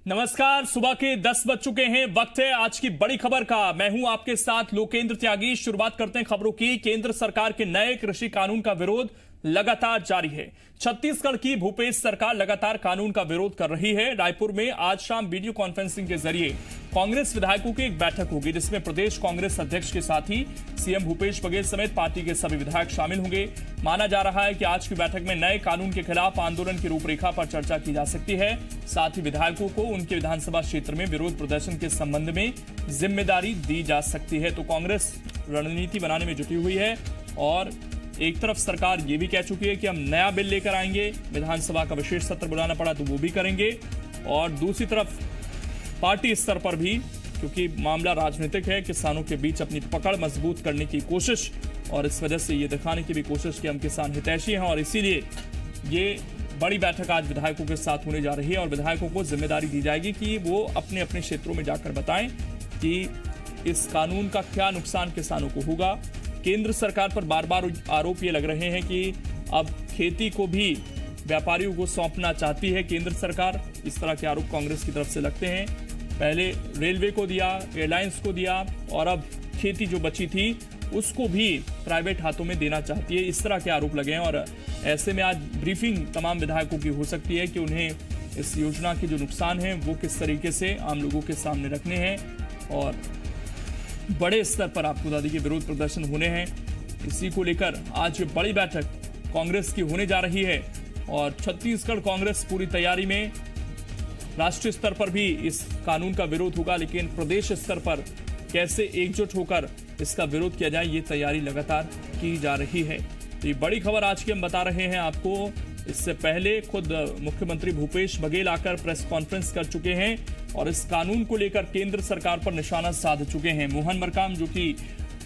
नमस्कार। सुबह के 10 बज चुके हैं। वक्त है आज की बड़ी खबर का। मैं हूं आपके साथ लोकेंद्र त्यागी। शुरुआत करते हैं खबरों की। केंद्र सरकार के नए कृषि कानून का विरोध लगातार जारी है। छत्तीसगढ़ की भूपेश सरकार लगातार कानून का विरोध कर रही है। रायपुर में आज शाम वीडियो कॉन्फ्रेंसिंग के जरिए कांग्रेस विधायकों की एक बैठक होगी, जिसमें प्रदेश कांग्रेस अध्यक्ष के साथ ही सीएम भूपेश बघेल समेत पार्टी के सभी विधायक शामिल होंगे। माना जा रहा है कि आज की बैठक में नए कानून के खिलाफ आंदोलन की रूपरेखा पर चर्चा की जा सकती है। साथ ही विधायकों को उनके विधानसभा क्षेत्र में विरोध प्रदर्शन के संबंध में जिम्मेदारी दी जा सकती है। तो कांग्रेस रणनीति बनाने में जुटी हुई है और एक तरफ सरकार ये भी कह चुकी है कि हम नया बिल लेकर आएंगे, विधानसभा का विशेष सत्र बुलाना पड़ा तो वो भी करेंगे। और दूसरी तरफ पार्टी स्तर पर भी, क्योंकि मामला राजनीतिक है, किसानों के बीच अपनी पकड़ मजबूत करने की कोशिश और इस वजह से ये दिखाने की भी कोशिश कि हम किसान हितैषी हैं। और इसीलिए ये बड़ी बैठक आज विधायकों के साथ होने जा रही है और विधायकों को जिम्मेदारी दी जाएगी कि वो अपने अपने क्षेत्रों में जाकर बताएं कि इस कानून का क्या नुकसान किसानों को होगा। केंद्र सरकार पर बार बार आरोप ये लग रहे हैं कि अब खेती को भी व्यापारियों को सौंपना चाहती है केंद्र सरकार। इस तरह के आरोप कांग्रेस की तरफ से लगते हैं। पहले रेलवे को दिया, एयरलाइंस को दिया और अब खेती जो बची थी उसको भी प्राइवेट हाथों में देना चाहती है। इस तरह के आरोप लगे हैं और ऐसे में आज ब्रीफिंग तमाम विधायकों की हो सकती है कि उन्हें इस योजना के जो नुकसान हैं वो किस तरीके से आम लोगों के सामने रखने हैं। और बड़े स्तर पर आपको बता दें कि विरोध प्रदर्शन होने हैं। इसी को लेकर आज बड़ी बैठक कांग्रेस की होने जा रही है और छत्तीसगढ़ कांग्रेस पूरी तैयारी में। राष्ट्रीय स्तर पर भी इस कानून का विरोध होगा, लेकिन प्रदेश स्तर पर कैसे एकजुट होकर इसका विरोध किया जाए, ये तैयारी लगातार की जा रही है। तो ये बड़ी खबर आज की हम बता रहे हैं आपको। इससे पहले खुद मुख्यमंत्री भूपेश बघेल आकर प्रेस कॉन्फ्रेंस कर चुके हैं और इस कानून को लेकर केंद्र सरकार पर निशाना साध चुके हैं। मोहन मरकाम, जो कि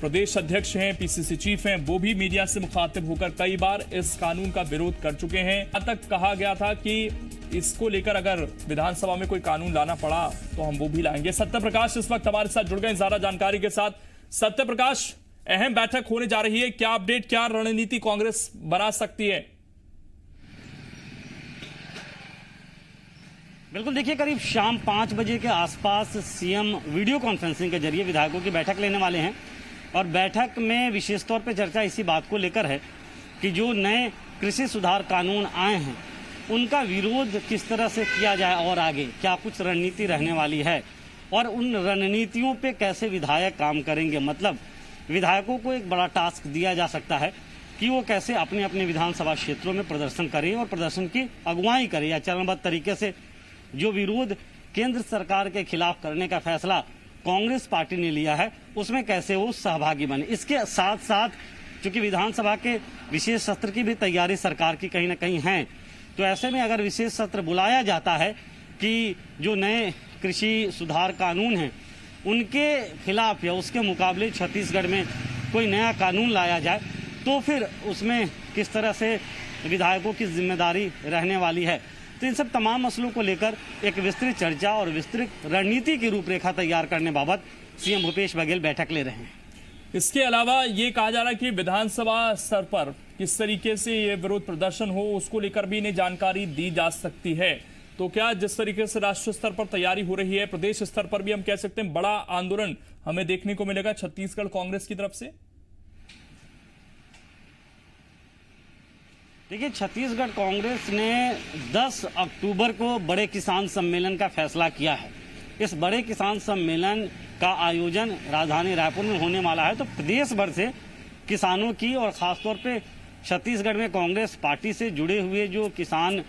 प्रदेश अध्यक्ष हैं, पीसीसी चीफ हैं, वो भी मीडिया से मुखातिब होकर कई बार इस कानून का विरोध कर चुके हैं। यहाँ तक कहा गया था कि इसको लेकर अगर विधानसभा में कोई कानून लाना पड़ा तो हम वो भी लाएंगे। सत्य प्रकाश इस वक्त हमारे साथ जुड़ गए ज्यादा जानकारी के साथ। सत्य प्रकाश, अहम बैठक होने जा रही है, क्या अपडेट, क्या रणनीति कांग्रेस बना सकती है? बिल्कुल, देखिए करीब शाम 5 बजे के आसपास सीएम वीडियो कॉन्फ्रेंसिंग के जरिए विधायकों की बैठक लेने वाले हैं और बैठक में विशेष तौर पर चर्चा इसी बात को लेकर है कि जो नए कृषि सुधार कानून आए हैं उनका विरोध किस तरह से किया जाए और आगे क्या कुछ रणनीति रहने वाली है और उन रणनीतियों पे कैसे विधायक काम करेंगे। मतलब विधायकों को एक बड़ा टास्क दिया जा सकता है कि वो कैसे अपने अपने विधानसभा क्षेत्रों में प्रदर्शन करें और प्रदर्शन की अगुवाई करें या चरणबद्ध तरीके से जो विरोध केंद्र सरकार के खिलाफ करने का फैसला कांग्रेस पार्टी ने लिया है उसमें कैसे वो सहभागी बने। इसके साथ साथ चूंकि विधानसभा के विशेष सत्र की भी तैयारी सरकार की कहीं ना कहीं है, तो ऐसे में अगर विशेष सत्र बुलाया जाता है कि जो नए कृषि सुधार कानून हैं उनके खिलाफ या उसके मुकाबले छत्तीसगढ़ में कोई नया कानून लाया जाए तो फिर उसमें किस तरह से विधायकों की जिम्मेदारी रहने वाली है। तो इन सब तमाम मसलों को लेकर एक विस्तृत चर्चा और विस्तृत रणनीति की रूपरेखा तैयार करने बाबत सीएम भूपेश बघेल बैठक ले रहे हैं। इसके अलावा ये कहा जा रहा है कि विधानसभा स्तर पर किस तरीके से ये विरोध प्रदर्शन हो उसको लेकर भी इन्हें जानकारी दी जा सकती है। तो क्या जिस तरीके से राष्ट्रीय स्तर पर तैयारी हो रही है, प्रदेश स्तर पर भी हम कह सकते हैं बड़ा आंदोलन हमें देखने को मिलेगा छत्तीसगढ़ कांग्रेस की तरफ से? देखिए, छत्तीसगढ़ कांग्रेस ने 10 अक्टूबर को बड़े किसान सम्मेलन का फैसला किया है। इस बड़े किसान सम्मेलन का आयोजन राजधानी रायपुर में होने वाला है। तो प्रदेश भर से किसानों की और खासतौर पे छत्तीसगढ़ में कांग्रेस पार्टी से जुड़े हुए जो किसान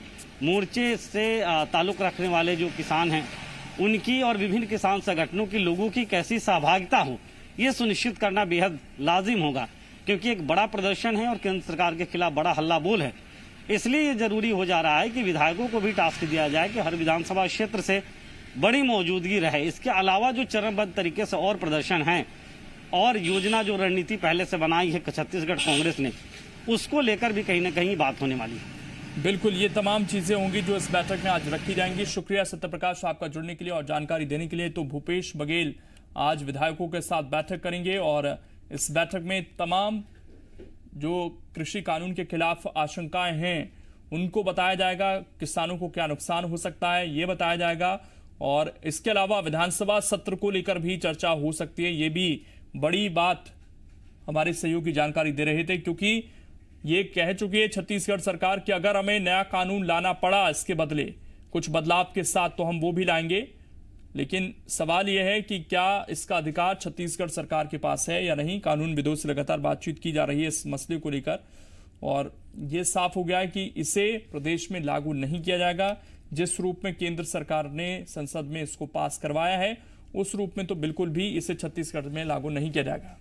मोर्चे से ताल्लुक रखने वाले जो किसान हैं उनकी और विभिन्न किसान संगठनों की लोगों की कैसी सहभागिता हो ये सुनिश्चित करना बेहद लाजिम होगा, क्योंकि एक बड़ा प्रदर्शन है और केंद्र सरकार के खिलाफ बड़ा हल्ला बोल है। इसलिए ये जरूरी हो जा रहा है कि विधायकों को भी टास्क दिया जाए कि हर विधानसभा क्षेत्र से बड़ी मौजूदगी रहे। इसके अलावा जो चरणबद्ध तरीके से और प्रदर्शन है और योजना जो रणनीति पहले से बनाई है छत्तीसगढ़ कांग्रेस ने, उसको लेकर भी कहीं ना कहीं बात होने वाली है। बिल्कुल, ये तमाम चीजें होंगी जो इस बैठक में आज रखी जाएंगी। शुक्रिया सत्यप्रकाश आपका जुड़ने के लिए और जानकारी देने के लिए। तो भूपेश बघेल आज विधायकों के साथ बैठक करेंगे और इस बैठक में तमाम जो कृषि कानून के खिलाफ आशंकाएं हैं उनको बताया जाएगा, किसानों को क्या नुकसान हो सकता है ये बताया जाएगा और इसके अलावा विधानसभा सत्र को लेकर भी चर्चा हो सकती है। ये भी बड़ी बात हमारे सहयोगी जानकारी दे रहे थे, क्योंकि ये कह चुकी है छत्तीसगढ़ सरकार कि अगर हमें नया कानून लाना पड़ा इसके बदले कुछ बदलाव के साथ तो हम वो भी लाएंगे। लेकिन सवाल यह है कि क्या इसका अधिकार छत्तीसगढ़ सरकार के पास है या नहीं। कानून विदों से लगातार बातचीत की जा रही है इस मसले को लेकर, और ये साफ हो गया है कि इसे प्रदेश में लागू नहीं किया जाएगा। जिस रूप में केंद्र सरकार ने संसद में इसको पास करवाया है, उस रूप में तो बिल्कुल भी इसे छत्तीसगढ़ में लागू नहीं किया जाएगा।